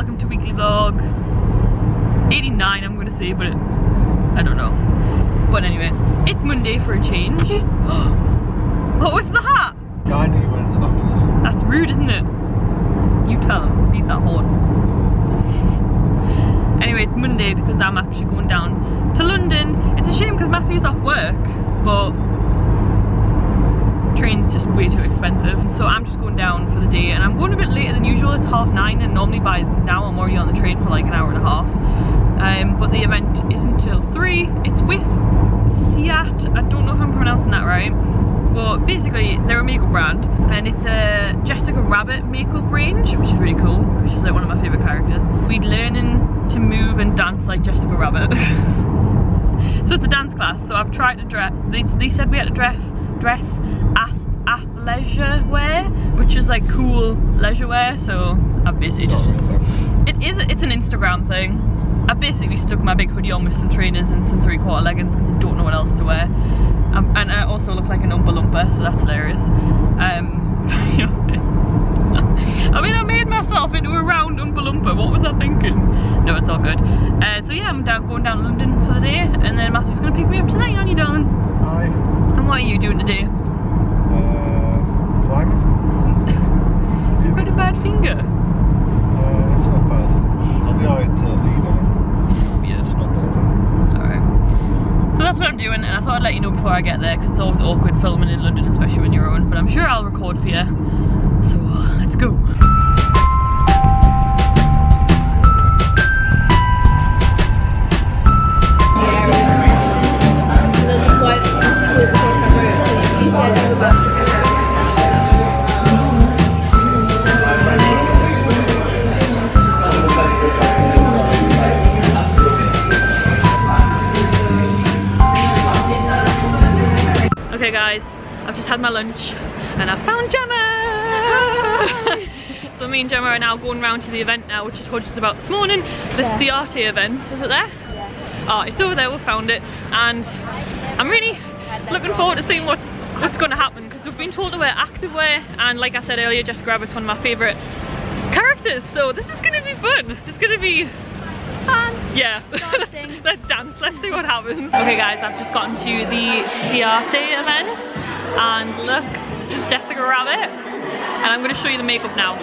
welcome to weekly vlog 89 I'm gonna say, but I don't know. But anyway, it's Monday for a change. What was that? Guy nearly went in the back of us. That's rude, isn't it? You tell him, leave that horn. Anyway, it's Monday because I'm actually going down to London. It's a shame because Matthew's off work, but train's just way too expensive. So I'm just going down for the day, and I'm going a bit later than usual. It's 9:30, and normally by now I'm already on the train for like an hour and a half. But the event isn't till 3. It's with Ciate. I don't know if I'm pronouncing that right, but basically they're a makeup brand, and it's a Jessica Rabbit makeup range, which is really cool because she's like one of my favourite characters. We're learning to move and dance like Jessica Rabbit. So it's a dance class, so I've tried to dress, they said we had to dress athleisure wear, which is like cool leisure wear, so I've basically just, it's an Instagram thing. I've basically stuck my big hoodie on with some trainers and some 3/4 leggings because I don't know what else to wear. And I also look like an Oompa Loompa, so that's hilarious. I mean, I made myself into a round Oompa Loompa. What was I thinking? No, it's all good. So yeah, I'm going down to London for the day, and then Matthew's going to pick me up tonight, aren't you, darling? Hi. And what are you doing today? Climbing. You've got a bad finger. It's not bad. I'll be alright to lead on. Yeah, It's not bad. alright. So that's what I'm doing, and I thought I'd let you know before I get there because it's always awkward filming in London, especially when you're on. But I'm sure I'll record for you. So let's go. Okay guys, I've just had my lunch and I found Gemma! So me and Gemma are now going round to the event now, which I told you about this morning. The Ciate event, was it there? Yeah. Oh, it's over there, we found it. And I'm really looking forward to seeing what's going to happen, because we've been told to wear activewear, and like I said earlier, Jessica Rabbit's one of my favourite characters, so this is going to be fun. It's going to be fun. Yeah, let's dance, let's see what happens. Okay guys, I've just gotten to the Ciate event, and look, it's Jessica Rabbit, and I'm going to show you the makeup now.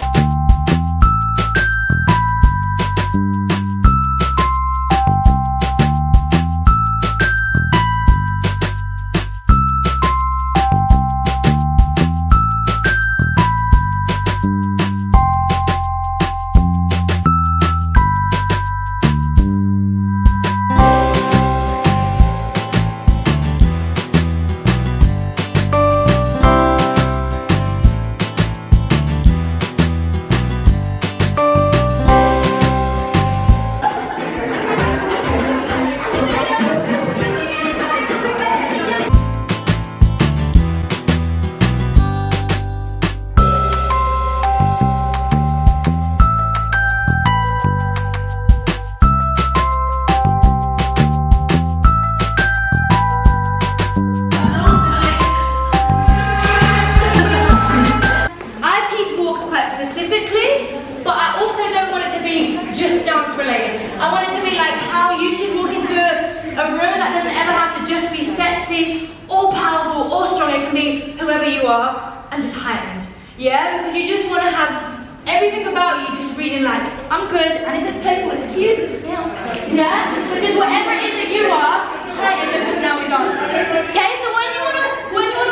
I want it to be like how you should walk into a room that doesn't ever have to just be sexy or powerful or strong. It can be whoever you are and just heightened. Yeah, because you just want to have everything about you just reading like, I'm good, and if it's playful, it's cute. Yeah, but just whatever it is that you are, heightened, because now we're dancing. Okay, so when you wanna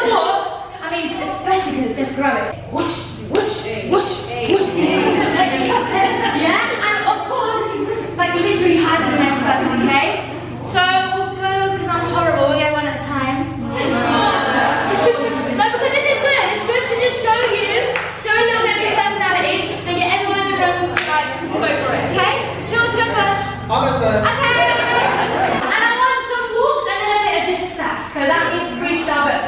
walk, I mean, especially because it's just grab it. Whoosh, whoosh, whoosh, whoosh. Yeah, and of course, like literally hide the next person, okay? So we'll go, because I'm horrible, we'll go one at a time. No, because this is good. It's good to just show a little bit of your personality and get everyone in the room to like go for it, okay? Who wants to go first? I'll go first. Okay. And I want some walks and then a bit of just sass. So that means freestyle, but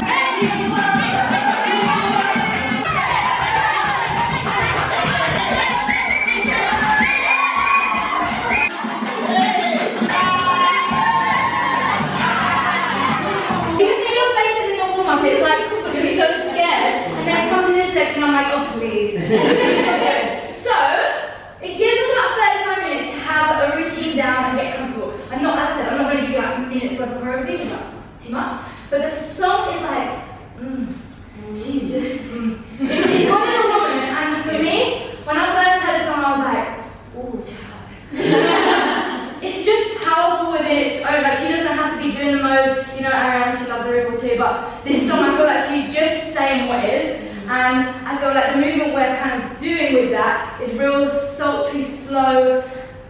ready, But the song is like, she's just, it's one of the woman, and for me, when I first heard the song, I was like, oh, child. It's just powerful within its own, like she doesn't have to be doing the most, you know, Ariana, she loves a riff or two, but this song, I feel like she's just saying what it is, and I feel like the movement we're kind of doing with that is real sultry, slow,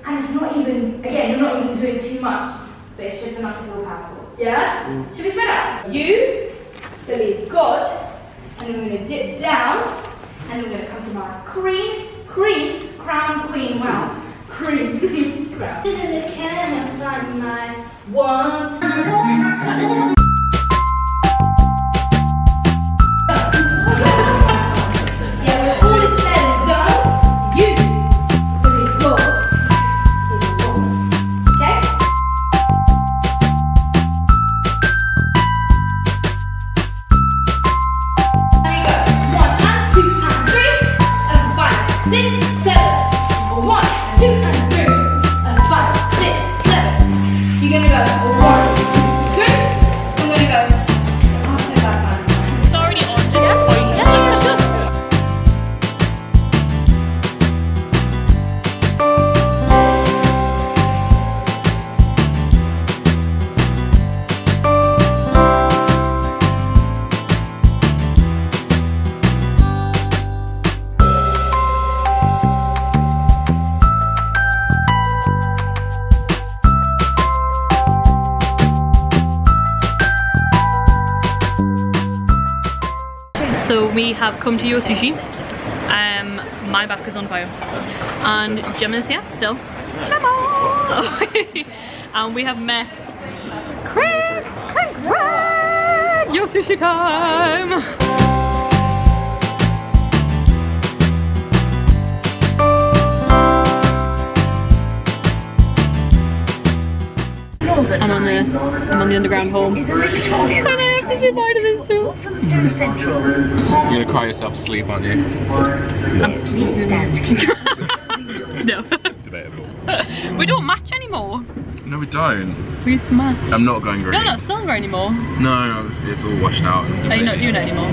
and it's not even, again, you're not even doing too much, but it's just enough to feel powerful. Yeah? Should we spread out? You believe God, and then we're going to dip down, and then we're going to come to my crown queen, wow. Cream, crown. Can I find my one? Yeah, when all is said and done, you believe God is a woman. Okay? There we go. 1 and 2 and 3 and 5, 6, 7. 1, 2 and 3 and 5, 6, 7. You're gonna go 1, 2, 3. I'm gonna go. It's already on. Yeah. So we have come to your sushi. My back is on fire. And Gemma's here still. Gemma! And we have met Craig! Your sushi time! I'm on the underground home. And I have to say bye to this too. You're gonna cry yourself to sleep, aren't you? No. Debatable. We don't match anymore. No, we don't. We used to match. I'm not going green. You're not silver anymore. No, it's all washed out. Are you not doing it anymore?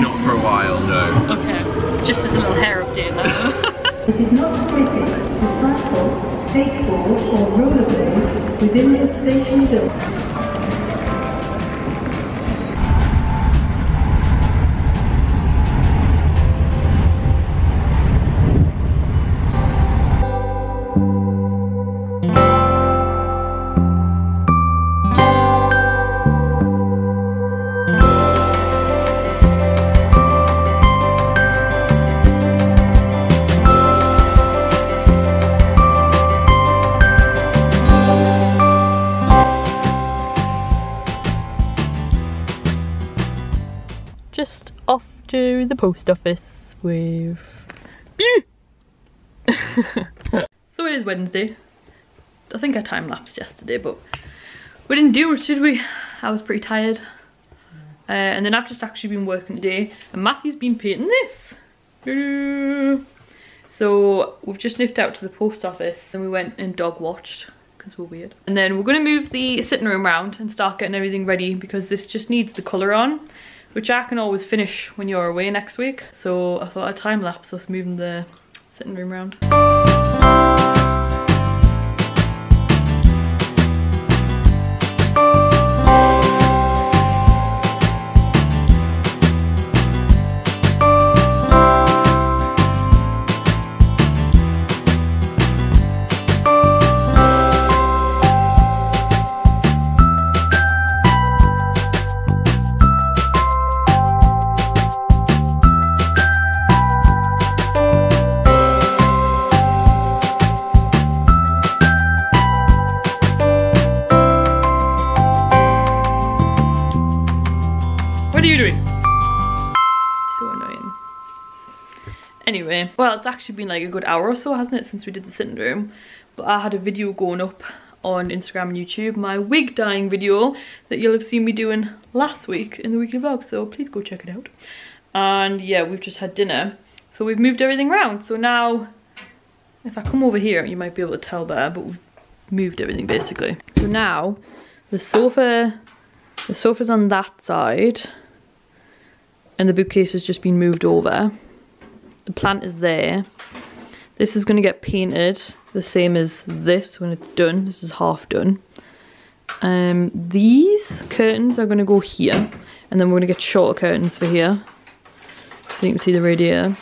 Not for a while, no. Okay. Just as a little hair update there. It is not permitted to cycle, skateboard or rollerblade within the station building. Just off to the post office with So it is Wednesday. I think I time-lapsed yesterday, but we didn't do much, did we? I was pretty tired. And then I've just actually been working today, and Matthew's been painting this. So we've just nipped out to the post office and we went and dog watched because we're weird. And then we're going to move the sitting room round and start getting everything ready because this just needs the colour on, which I can always finish when you're away next week. So I thought I'd time-lapse us moving the sitting room round. What are you doing? So annoying. Anyway, well, it's actually been like a good hour or so, hasn't it, since we did the sitting room. But I had a video going up on Instagram and YouTube, my wig dyeing video that you'll have seen me doing last week in the weekly vlog, so please go check it out. And yeah, we've just had dinner, so we've moved everything around. So now, if I come over here, you might be able to tell better, but we've moved everything basically. So now, the sofa The sofa's on that side and the bookcase has just been moved over. The plant is there. This is going to get painted the same as this when it's done. This is half done. These curtains are going to go here, and then we're going to get shorter curtains for here so you can see the radiator.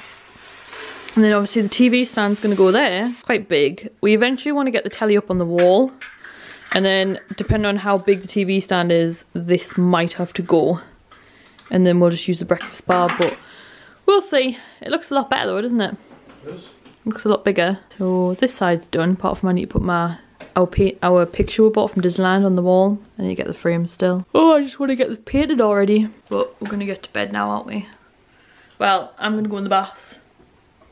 And then obviously the TV stand's going to go there, quite big. We eventually want to get the telly up on the wall, and then depending on how big the TV stand is, this might have to go. And then we'll just use the breakfast bar, but we'll see. It looks a lot better though, doesn't it? It does. Looks a lot bigger. So this side's done, apart from I need to put our picture we bought from Disneyland on the wall. I need to get the frame still. Oh, I just want to get this painted already. But we're going to get to bed now, aren't we? Well, I'm going to go in the bath.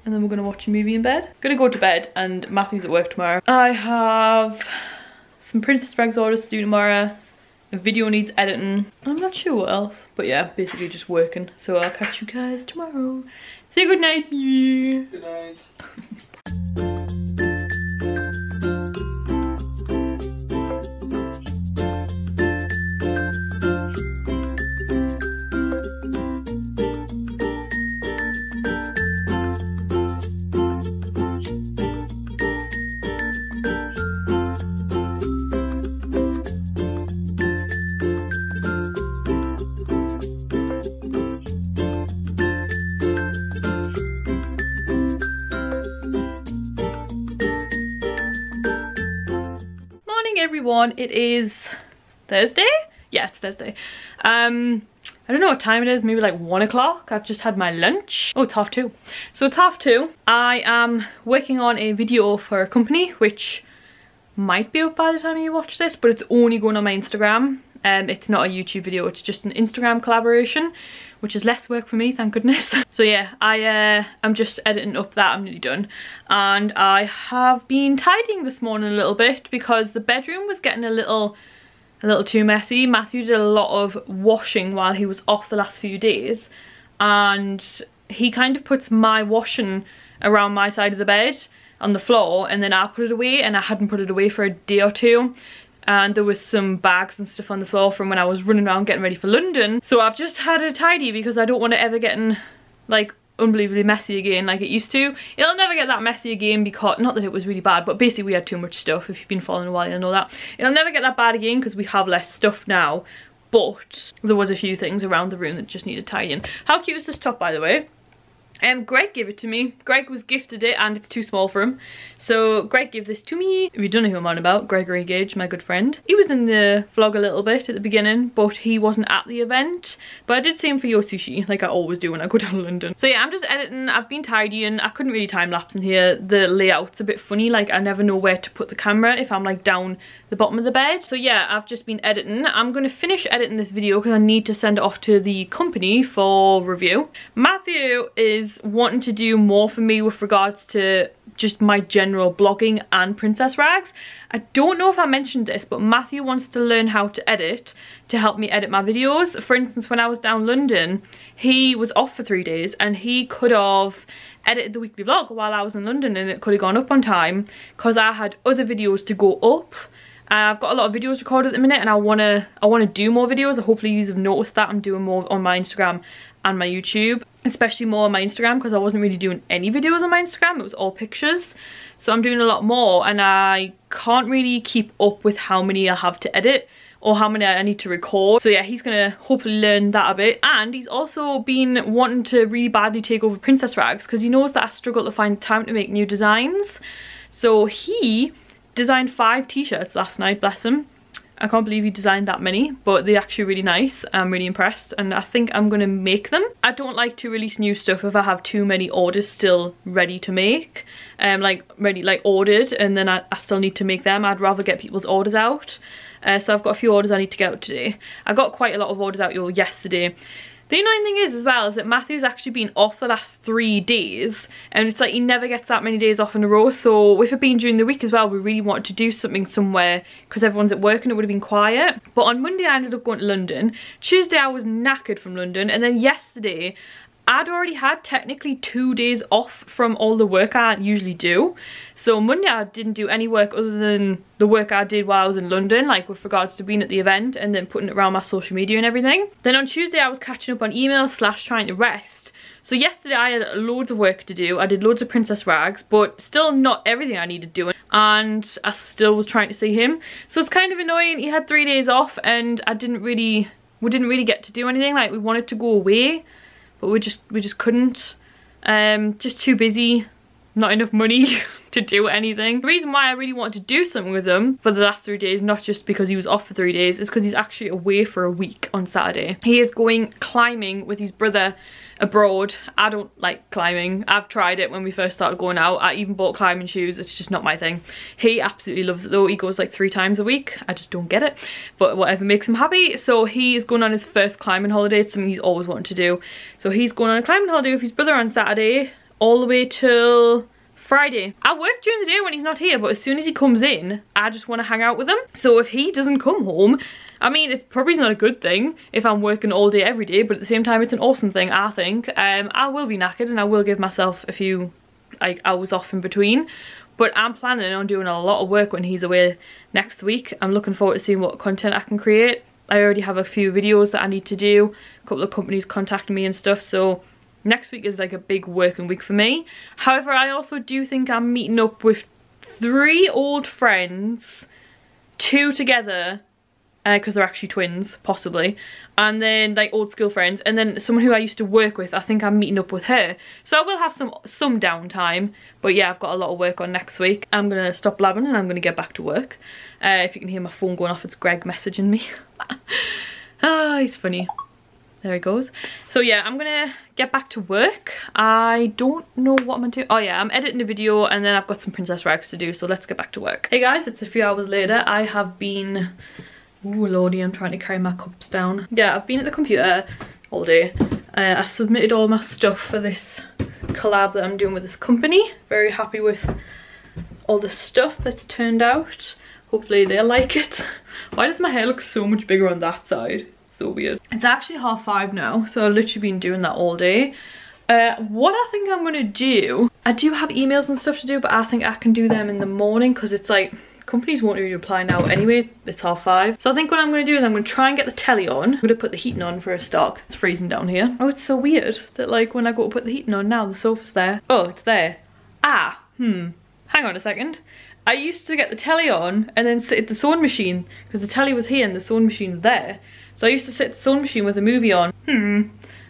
And then we're going to watch a movie in bed. Going to go to bed, and Matthew's at work tomorrow. I have some Princess Regs orders to do tomorrow. A video needs editing. I'm not sure what else. But yeah, basically just working. So I'll catch you guys tomorrow. Say good night. Good night. Everyone, it is Thursday. Yeah, it's Thursday. I don't know what time it is, maybe like 1 o'clock. I've just had my lunch. Oh, it's 2:30. So it's 2:30. I am working on a video for a company which might be up by the time you watch this, but it's only going on my Instagram. It's not a YouTube video, it's just an Instagram collaboration, which is less work for me, thank goodness. So yeah, I'm just editing up that. I'm nearly done. And I have been tidying this morning a little bit because the bedroom was getting a little too messy. Matthew did a lot of washing while he was off the last few days, and he kind of puts my washing around my side of the bed on the floor, and then I put it away, and I hadn't put it away for a day or two. And there was some bags and stuff on the floor from when I was running around getting ready for London. So I've just had it tidy because I don't want it ever getting like unbelievably messy again like it used to. It'll never get that messy again because, not that it was really bad, but basically we had too much stuff. If you've been following a while, you'll know that. It'll never get that bad again because we have less stuff now. But there was a few things around the room that just needed tidying. How cute is this top, by the way? Greg gave it to me. Greg was gifted it and it's too small for him. So Greg gave this to me. If you don't know who I'm on about, Gregory Gage, my good friend. He was in the vlog a little bit at the beginning, but he wasn't at the event. But I did see him for Your Sushi, like I always do when I go down to London. So yeah, I'm just editing. I've been tidying. I couldn't really time lapse in here. The layout's a bit funny. Like I never know where to put the camera if I'm like down the bottom of the bed. So yeah, I've just been editing. I'm going to finish editing this video because I need to send it off to the company for review. Matthew is wanting to do more for me with regards to just my general blogging and Princess Rags. I don't know if I mentioned this, but Matthew wants to learn how to edit to help me edit my videos. For instance, when I was down London, he was off for 3 days and he could have edited the weekly vlog while I was in London and it could have gone up on time because I had other videos to go up. I've got a lot of videos recorded at the minute and I want to do more videos. Hopefully you have noticed that I'm doing more on my Instagram and my YouTube, especially more on my Instagram because I wasn't really doing any videos on my Instagram. It was all pictures. So I'm doing a lot more and I can't really keep up with how many I have to edit or how many I need to record. So yeah, he's gonna hopefully learn that a bit. And he's also been wanting to really badly take over Princess Rags because he knows that I struggle to find time to make new designs. So he designed 5 t-shirts last night, bless him. I can't believe he designed that many, but they're actually really nice. I'm really impressed and I think I'm gonna make them. I don't like to release new stuff if I have too many orders still ready to make. Like ordered, and then I still need to make them. I'd rather get people's orders out. So I've got a few orders I need to get out today. I got quite a lot of orders out yesterday. The annoying thing is as well is that Matthew's actually been off the last 3 days and it's like he never gets that many days off in a row. So with it being during the week as well, we really wanted to do something somewhere because everyone's at work and it would have been quiet. But on Monday I ended up going to London. Tuesday I was knackered from London, and then yesterday I'd already had technically 2 days off from all the work I usually do. So Monday I didn't do any work other than the work I did while I was in London, like with regards to being at the event and then putting it around my social media and everything. Then on Tuesday I was catching up on emails / trying to rest. So yesterday I had loads of work to do. I did loads of princess rags, but still not everything I needed doing. And I still was trying to see him. So it's kind of annoying. He had 3 days off and we didn't really get to do anything. Like, we wanted to go away, but we just couldn't. Just too busy, not enough money to do anything. The reason why I really wanted to do something with him for the last 3 days, not just because he was off for 3 days, is because he's actually away for a week on Saturday. He is going climbing with his brother abroad. I don't like climbing. I've tried it when we first started going out. I even bought climbing shoes. It's just not my thing. He absolutely loves it though. He goes like 3 times a week. I just don't get it, but whatever makes him happy. So he is going on his first climbing holiday. It's something he's always wanted to do. So he's going on a climbing holiday with his brother on Saturday all the way till Friday. I work during the day when he's not here, but as soon as he comes in, I just want to hang out with him. So if he doesn't come home, I mean, it's probably not a good thing if I'm working all day every day, but at the same time, it's an awesome thing, I think. I will be knackered and I will give myself a few like hours off in between, but I'm planning on doing a lot of work when he's away next week. I'm looking forward to seeing what content I can create. I already have a few videos that I need to do. A couple of companies contacting me and stuff, so next week is like a big working week for me. However, I also do think I'm meeting up with 3 old friends, 2 together, because they're actually twins, possibly, and then like old school friends, and then someone who I used to work with. I think I'm meeting up with her, so I will have some downtime. But yeah, I've got a lot of work on next week. I'm gonna stop blabbing and I'm gonna get back to work. If you can hear my phone going off, it's Greg messaging me. Ah, he's funny. There he goes. So yeah, I'm gonna get back to work. I don't know what I'm gonna do. Oh yeah, I'm editing a video and then I've got some princess rags to do, so let's get back to work. Hey guys, it's a few hours later. I have been... Ooh lordy, I'm trying to carry my cups down. Yeah, I've been at the computer all day. I've submitted all my stuff for this collab that I'm doing with this company. Very happy with all the stuff that's turned out. Hopefully they'll like it. Why does my hair look so much bigger on that side? So weird. It's actually 5:30 now, so I've literally been doing that all day. What I think I'm gonna do, I do have emails and stuff to do, but I think I can do them in the morning because it's like, companies won't really reply now anyway. It's 5:30. So I think what I'm gonna do is I'm gonna try and get the telly on. I'm gonna put the heating on for a start because it's freezing down here. Oh, it's so weird that like when I go to put the heating on now, the sofa's there. Oh, it's there. Hang on a second. I used to get the telly on and then sit at the sewing machine because the telly was here and the sewing machine's there. So I used to sit at the sewing machine with a movie on.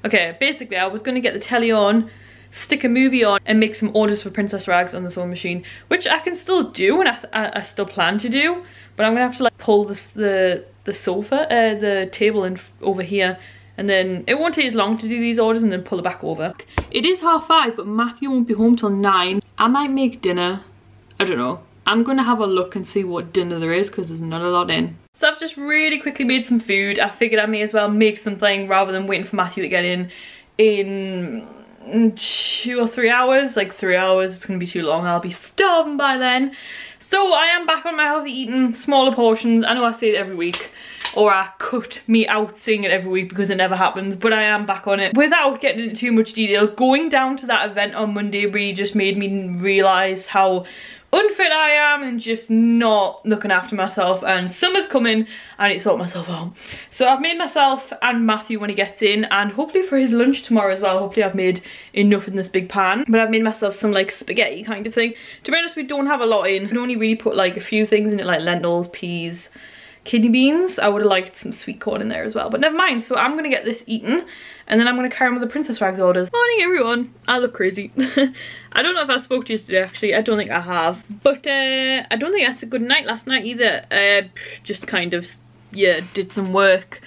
Okay, basically I was gonna get the telly on, stick a movie on and make some orders for princess rags on the sewing machine, which I can still do and I still plan to do, but I'm gonna have to like pull the sofa, the table in over here, and then it won't take as long to do these orders and then pull it back over. It is 5:30, but Matthew won't be home till 9. I might make dinner. I don't know. I'm gonna have a look and see what dinner there is because there's not a lot in. So I've just really quickly made some food. I figured I may as well make something rather than waiting for Matthew to get in 2 or 3 hours. Like 3 hours, it's gonna be too long. I'll be starving by then. So I am back on my healthy eating, smaller portions. I know I say it every week, or I cut me out saying it every week because it never happens, but I am back on it. Without getting into too much detail, going down to that event on Monday really just made me realise how unfit I am and just not looking after myself, and summer's coming I need to sort myself out. So I've made myself and Matthew when he gets in, and hopefully for his lunch tomorrow as well, hopefully I've made enough in this big pan, but I've made myself some like spaghetti kind of thing. To be honest, we don't have a lot in. I can only really put like a few things in it, like lentils, peas, kidney beans. I would have liked some sweet corn in there as well, but never mind. So I'm gonna get this eaten and then I'm gonna carry on with the princess rags orders. Morning everyone, I look crazy. I don't know if I spoke to you yesterday actually, I don't think I have, but I don't think I had a good night last night either. Just kind of, yeah, did some work.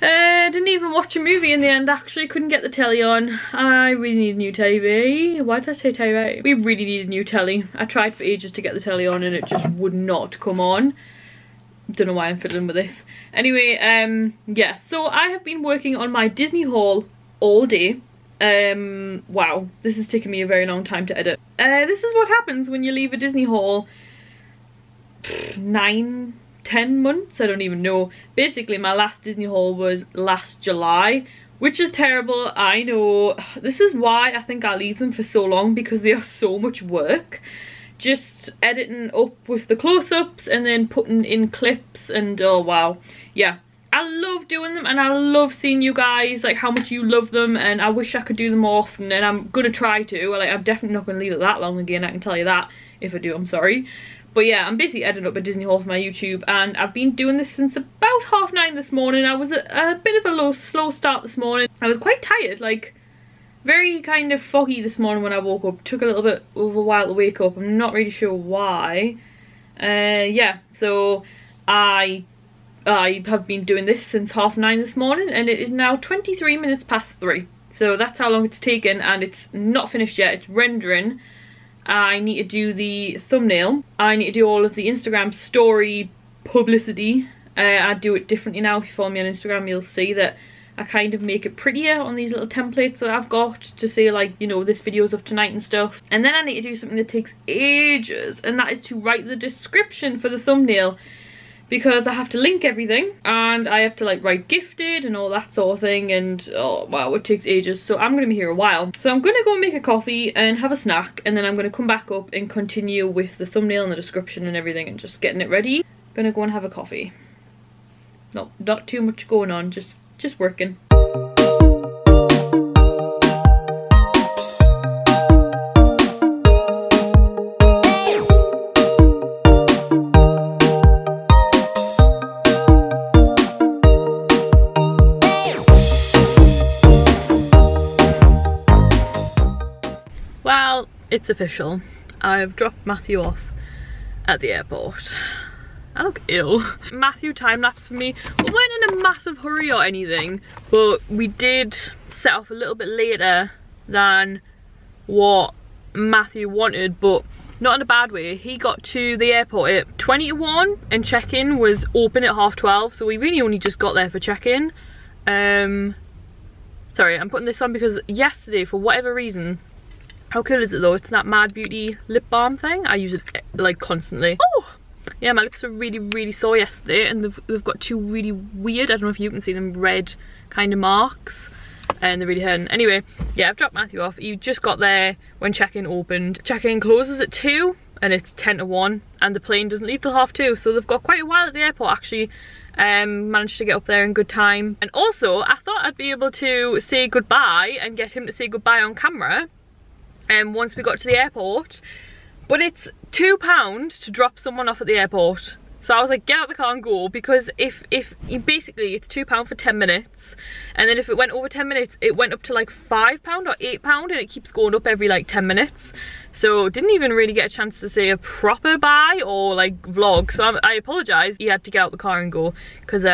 Didn't even watch a movie in the end actually, couldn't get the telly on. I really need a new TV. Why did I say TV? We really need a new telly. I tried for ages to get the telly on and it just would not come on. Don't know why I'm fiddling with this. Anyway, yeah, so I have been working on my Disney haul all day. Wow, this has taken me a very long time to edit. This is what happens when you leave a Disney haul 9-10 months, I don't even know. Basically my last Disney haul was last July, which is terrible. I know. This is why I think I leave them for so long, because they are so much work. Just editing up with the close-ups and then putting in clips, and oh wow. Yeah, I love doing them, and I love seeing you guys, like, how much you love them, and I wish I could do them more often, and I'm gonna try to. Like, I'm definitely not gonna leave it that long again, I can tell you that. If I do, I'm sorry. But yeah, I'm basically editing up a Disney haul for my YouTube, and I've been doing this since about 9:30 this morning. I was at a bit of a slow start this morning. I was quite tired, like very kind of foggy this morning when I woke up. Took a little bit of a while to wake up. I'm not really sure why. Yeah, so I have been doing this since 9:30 this morning, and it is now 23 minutes past 3. So that's how long it's taken, and it's not finished yet. It's rendering. I need to do the thumbnail. I need to do all of the Instagram story publicity. I do it differently now. If you follow me on Instagram, you'll see that I kind of make it prettier on these little templates that I've got to say, like, you know, this video's up tonight and stuff. And then I need to do something that takes ages, and that is to write the description for the thumbnail, because I have to link everything, and I have to like write gifted and all that sort of thing, and oh wow, it takes ages. So I'm gonna be here a while. So I'm gonna go make a coffee and have a snack, and then I'm gonna come back up and continue with the thumbnail and the description and everything, and just getting it ready. Gonna go and have a coffee. Not too much going on, just working. Well, it's official. I've dropped Matthew off at the airport. I look ill. Matthew time-lapsed for me. We weren't in a massive hurry or anything, but we did set off a little bit later than what Matthew wanted, but not in a bad way. He got to the airport at 20 to 1 and check-in was open at 12:30, so we really only just got there for check-in. Sorry, I'm putting this on because yesterday, for whatever reason, how cool is it though? It's that Mad Beauty lip balm thing. I use it like constantly. Oh! Yeah, my lips were really sore yesterday, and they've got two really weird, I don't know if you can see them, red kind of marks, and they're really hurting. Anyway, yeah, I've dropped Matthew off. He just got there when check-in opened. Check-in closes at 2 and it's 10 to 1, and the plane doesn't leave till 2:30, so they've got quite a while at the airport actually. Managed to get up there in good time. And also, I thought I'd be able to say goodbye and get him to say goodbye on camera once we got to the airport, but it's £2 to drop someone off at the airport. So I was like, get out the car and go, because if you basically, it's £2 for 10 minutes, and then if it went over 10 minutes, it went up to like £5 or £8, and it keeps going up every like 10 minutes. So didn't even really get a chance to say a proper bye or like vlog. So I apologise. You had to get out the car and go, because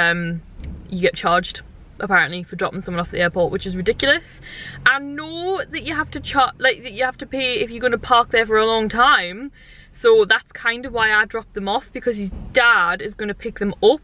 you get charged apparently for dropping someone off the airport, which is ridiculous. I know that you have to pay if you're going to park there for a long time, so that's kind of why I dropped them off, because his dad is going to pick them up.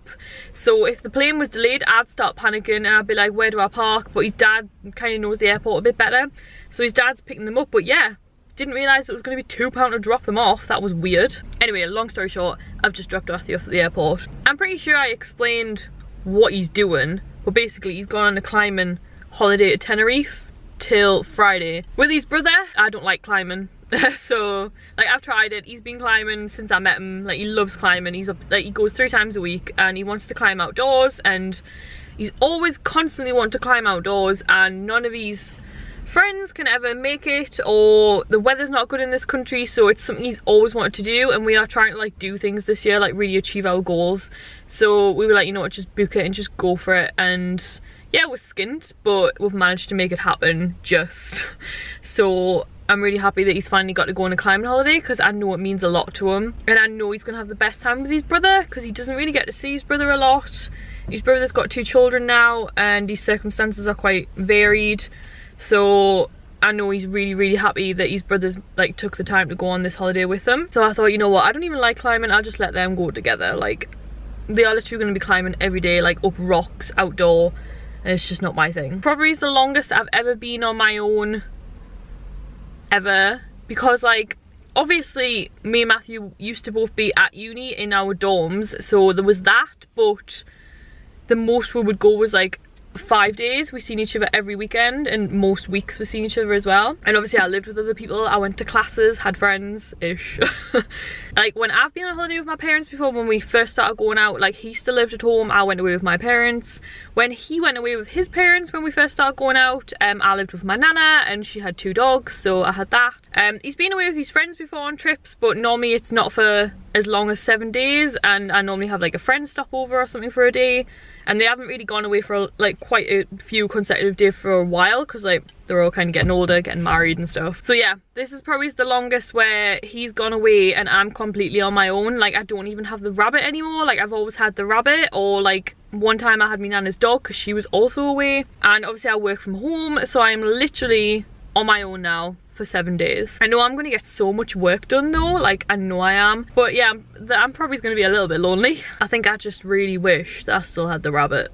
So if the plane was delayed, I'd start panicking and I'd be like, where do I park? But his dad kind of knows the airport a bit better, so his dad's picking them up. But yeah, didn't realise it was going to be £2 to drop them off. That was weird. Anyway, long story short, I've just dropped Matthew off at the airport. I'm pretty sure I explained what he's doing, but basically he's gone on a climbing holiday to Tenerife till Friday with his brother. I don't like climbing. So like, I've tried it. He's been climbing since I met him. Like, he loves climbing. He's up, like, he goes 3 times a week, and he wants to climb outdoors, and he's always constantly wanting to climb outdoors, and none of his friends can ever make it, or the weather's not good in this country, so it's something he's always wanted to do. And we are trying to like do things this year, like really achieve our goals. So we were like, you know what, just book it and just go for it. And yeah, we're skint, but we've managed to make it happen just. So I'm really happy that he's finally got to go on a climbing holiday, because I know it means a lot to him, and I know he's gonna have the best time with his brother, because he doesn't really get to see his brother a lot. His brother's got 2 children now, and his circumstances are quite varied. So I know he's really happy that his brothers like took the time to go on this holiday with him. So I thought, you know what, I don't even like climbing, I'll just let them go together. Like, they are literally going to be climbing every day, like up rocks, outdoor, and it's just not my thing. Probably is the longest I've ever been on my own ever, because like obviously me and Matthew used to both be at uni in our dorms, so there was that, but the most we would go was like 5 days. We've seen each other every weekend, and most weeks we've seen each other as well. And obviously I lived with other people, I went to classes, had friends-ish. Like when I've been on holiday with my parents before, when we first started going out, like he still lived at home, I went away with my parents. When he went away with his parents when we first started going out, I lived with my nana and she had 2 dogs, so I had that. He's been away with his friends before on trips, but normally it's not for as long as 7 days, and I normally have like a friend stop over or something for a day. And they haven't really gone away for like quite a few consecutive days for a while, because like they're all kind of getting older, getting married and stuff. So yeah, this is probably the longest where he's gone away and I'm completely on my own. Like I don't even have the rabbit anymore. Like I've always had the rabbit, or like one time I had my nana's dog because she was also away. And obviously I work from home, so I'm literally on my own now for 7 days. I know I'm gonna get so much work done though, like I know I am, but yeah, I'm probably gonna be a little bit lonely. I think I just really wish that I still had the rabbit,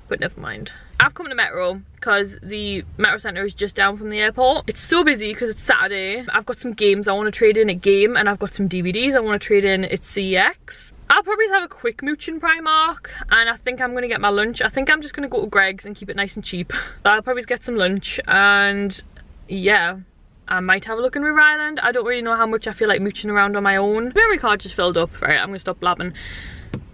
but never mind. I've come to Metro because the Metro Centre is just down from the airport. It's so busy because it's Saturday. I've got some games I want to trade in at Game, and I've got some DVDs I want to trade in at CX. I'll probably just have a quick mooch in Primark, and I think I'm going to get my lunch. I think I'm just going to go to Greg's and keep it nice and cheap. I'll probably just get some lunch, and yeah, I might have a look in River Island. I don't really know how much I feel like mooching around on my own. Memory card just filled up. Right, I'm gonna stop blabbing.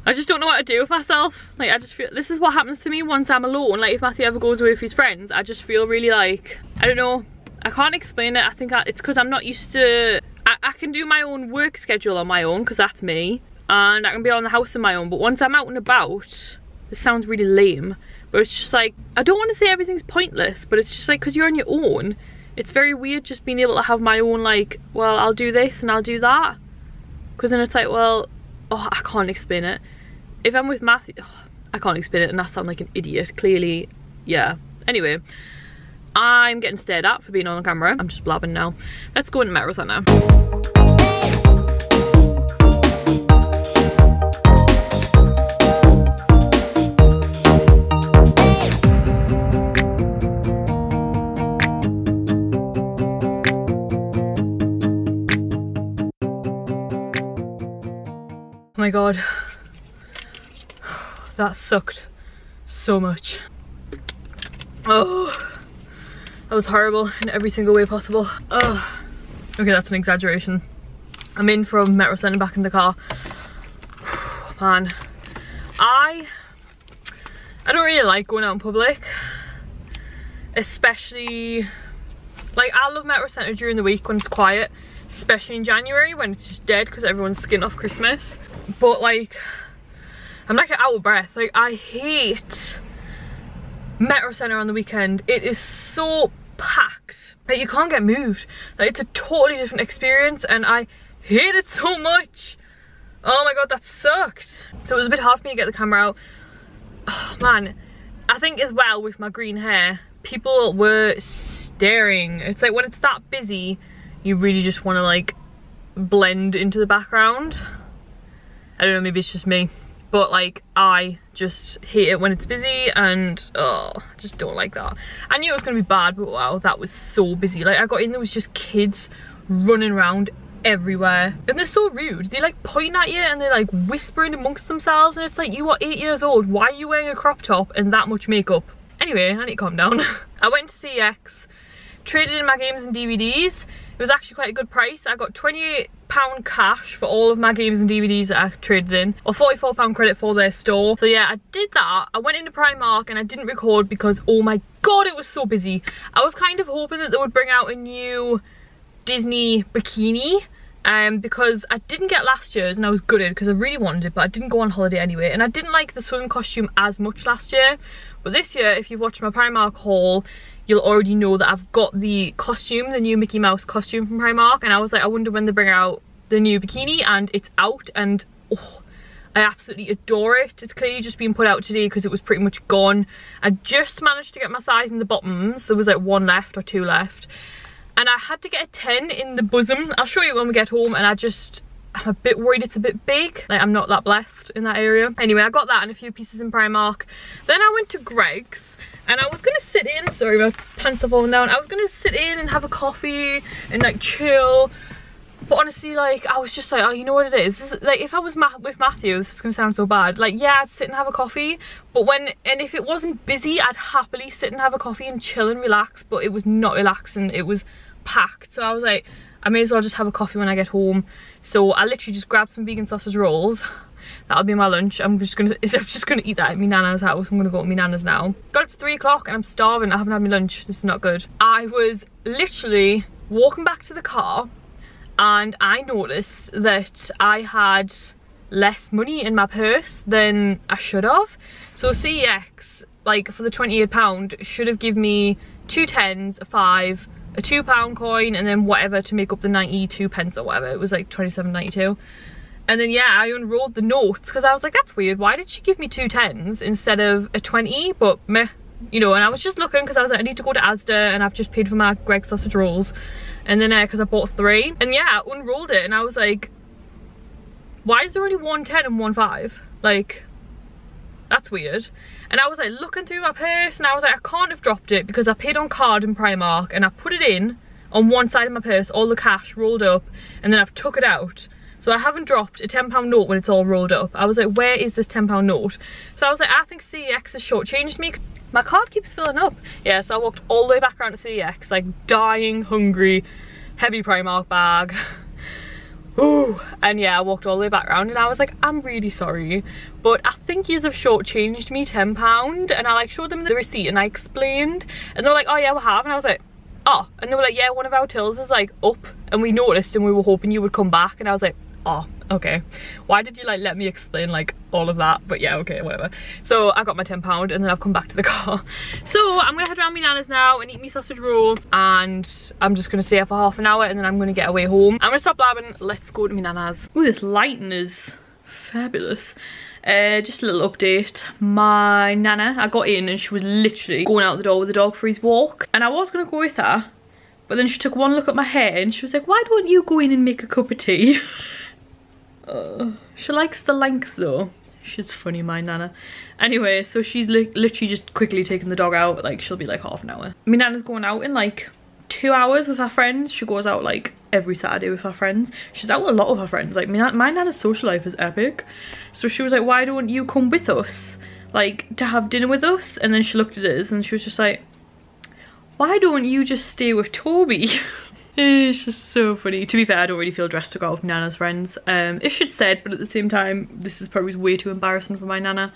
I just don't know what to do with myself. Like I just feel, this is what happens to me once I'm alone. Like if Matthew ever goes away with his friends, I just feel really like, I don't know, I can't explain it. I think it's because I'm not used to, I can do my own work schedule on my own, because that's me, and I can be on the house on my own, but once I'm out and about, this sounds really lame, but it's just like, I don't want to say everything's pointless, but it's just like, because you're on your own, it's very weird just being able to have my own, like, well, I'll do this and I'll do that. Because then it's like, well, oh, I can't explain it. If I'm with Matthew, oh, I can't explain it, and I sound like an idiot, clearly, yeah. Anyway, I'm getting stared at for being on the camera. I'm just blabbing now. Let's go into Metro Centre. Oh my god, that sucked so much. Oh, that was horrible in every single way possible. Oh, okay, that's an exaggeration. I'm in from Metro Centre, back in the car. Man, I don't really like going out in public, especially, like, I love Metro Centre during the week when it's quiet, especially in January when it's just dead because everyone's skinned off Christmas. But like, I'm like out of breath. Like I hate Metro Centre on the weekend. It is so packed. Like you can't get moved. Like it's a totally different experience, and I hate it so much. Oh my god, that sucked. So it was a bit hard for me to get the camera out. Oh man, I think as well with my green hair, people were staring. It's like when it's that busy, you really just want to like blend into the background. I don't know, maybe it's just me, but like I just hate it when it's busy, and oh, I just don't like that. I knew it was gonna be bad, but wow, that was so busy. Like I got in, there was just kids running around everywhere, and they're so rude. They like point at you and they're like whispering amongst themselves, and it's like, you are 8 years old, why are you wearing a crop top and that much makeup? Anyway, I need to calm down. I went to CX, traded in my games and DVDs. It was actually quite a good price. I got £28 cash for all of my games and DVDs that I traded in, or £44 credit for their store. So yeah, I did that. I went into Primark and I didn't record because, oh my god, it was so busy. I was kind of hoping that they would bring out a new Disney bikini, because I didn't get last year's and I was gutted because I really wanted it, but I didn't go on holiday anyway, and I didn't like the swim costume as much last year. But this year, if you've watched my Primark haul, you'll already know that I've got the costume, the new Mickey Mouse costume from Primark, and I was like, I wonder when they bring out the new bikini, and it's out, and oh, I absolutely adore it. It's clearly just been put out today because it was pretty much gone. I just managed to get my size in the bottoms. There was like 1 left or 2 left, and I had to get a 10 in the bosom. I'll show you when we get home, and I'm a bit worried it's a bit big. Like I'm not that blessed in that area. Anyway, I got that and a few pieces in Primark. Then I went to Greg's, and I was gonna sit in, sorry my pants are falling down, I was gonna sit in and have a coffee and like chill, But honestly, like, I was just like, oh, you know what it is? This is like, if I was with Matthew, this is gonna sound so bad. Like, yeah, I'd sit and have a coffee, but if it wasn't busy, I'd happily sit and have a coffee and chill and relax, but it was not relaxing, it was packed. So I was like, I may as well just have a coffee when I get home. So I literally just grabbed some vegan sausage rolls. That'll be my lunch. I'm just gonna eat that at my nana's house. I'm gonna go to my nana's now. Got it to 3 o'clock and I'm starving. I haven't had my lunch. This is not good. I was literally walking back to the car and I noticed that I had less money in my purse than I should have. So CEX, like for the £28, should have given me 2 10s, a 5, a £2 coin, and then whatever to make up the 92 pence or whatever. It was like 27.92. And then yeah, I unrolled the notes because I was like, that's weird, why did she give me 2 10s instead of a 20? But meh, you know. And I was just looking because I was like, I need to go to Asda and I've just paid for my Greggs sausage rolls. And then because I bought 3, and yeah, I unrolled it and I was like, why is there only 1 10 and 1 5? Like, that's weird. And I was like looking through my purse and I was like, I can't have dropped it because I paid on card in Primark and I put it in on one side of my purse, all the cash rolled up, and then I've took it out. So I haven't dropped a £10 note when it's all rolled up. I was like, where is this £10 note? So I was like, I think CEX has shortchanged me. My card keeps filling up. Yeah, so I walked all the way back around to CEX, like dying hungry, heavy Primark bag. Ooh. And yeah, I walked all the way back around and I was like, I'm really sorry, but I think yous have shortchanged me £10. And I like showed them the receipt and I explained, and they were like, oh yeah, we have. And I was like, oh. And they were like, yeah, one of our tills is like up and we noticed and we were hoping you would come back. And I was like, oh, okay. Why did you like let me explain like all of that? But yeah, okay, whatever. So I got my £10 and then I've come back to the car. So I'm gonna head around my nana's now and eat my sausage roll, and I'm just gonna stay here for half an hour and then I'm gonna get away home. I'm gonna stop blabbing. Let's go to my nana's. Oh, this lighting is fabulous. Just a little update. My nana, I got in and she was literally going out the door with the dog for his walk, and I was gonna go with her, but then she took one look at my hair and she was like, why don't you go in and make a cup of tea? She likes the length though. She's funny, my nana. Anyway, so she's literally just quickly taking the dog out. Like, she'll be like half an hour. My nana's going out in like 2 hours with her friends. She goes out like every Saturday with her friends. She's out with a lot of her friends. Like, my nana's social life is epic. So she was like, why don't you come with us, like to have dinner with us? And then she looked at us and she was just like, why don't you just stay with Toby? It's just so funny. To be fair, I don't really feel dressed to go out with Nana's friends. It should said, but at the same time, this is probably way too embarrassing for my Nana.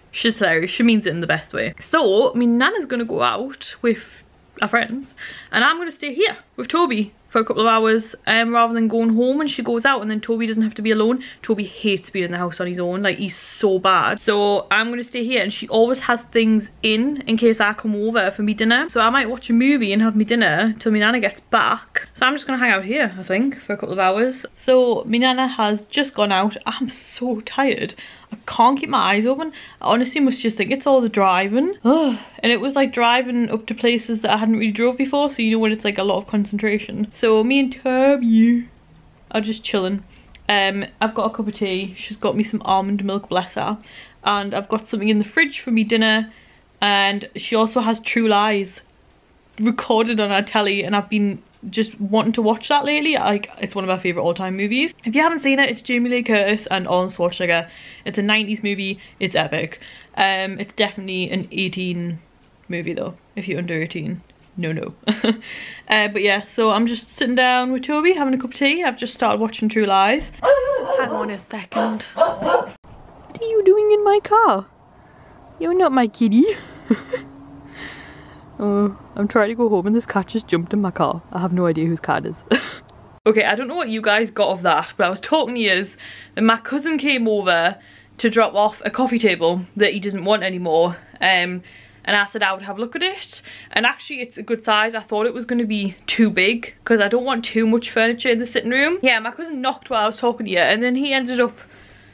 She's hilarious. She means it in the best way. So, my Nana's gonna go out with our friends, and I'm gonna stay here with Toby for a couple of hours, rather than going home when she goes out and then Toby doesn't have to be alone. Toby hates being in the house on his own, like he's so bad. So I'm gonna stay here, and she always has things in case I come over for me dinner. So I might watch a movie and have me dinner till my nana gets back. So I'm just gonna hang out here, I think, for a couple of hours. So my nana has just gone out. I'm so tired. I can't keep my eyes open. I honestly must just think it's all the driving. Ugh. And it was like driving up to places that I hadn't really drove before, so you know when it's like a lot of concentration. So me and Toby are just chilling. I've got a cup of tea. She's got me some almond milk, bless her. And I've got something in the fridge for me dinner. And she also has True Lies recorded on her telly, and I've been just wanting to watch that lately. Like, it's one of my favourite all-time movies. If you haven't seen it, it's Jamie Lee Curtis and Arnold Schwarzenegger. It's a 90s movie. It's epic. It's definitely an 18 movie though, if you're under 18. No. But yeah, so I'm just sitting down with Toby having a cup of tea. I've just started watching True Lies. Hang on a second. What are you doing in my car? You're not my kitty. Oh, I'm trying to go home and this cat just jumped in my car. I have no idea whose cat is. Okay, I don't know what you guys got of that, but I was talking to yous that my cousin came over to drop off a coffee table that he doesn't want anymore. And I said I would have a look at it. And actually it's a good size. I thought it was going to be too big because I don't want too much furniture in the sitting room. Yeah, my cousin knocked while I was talking to you, and then he ended up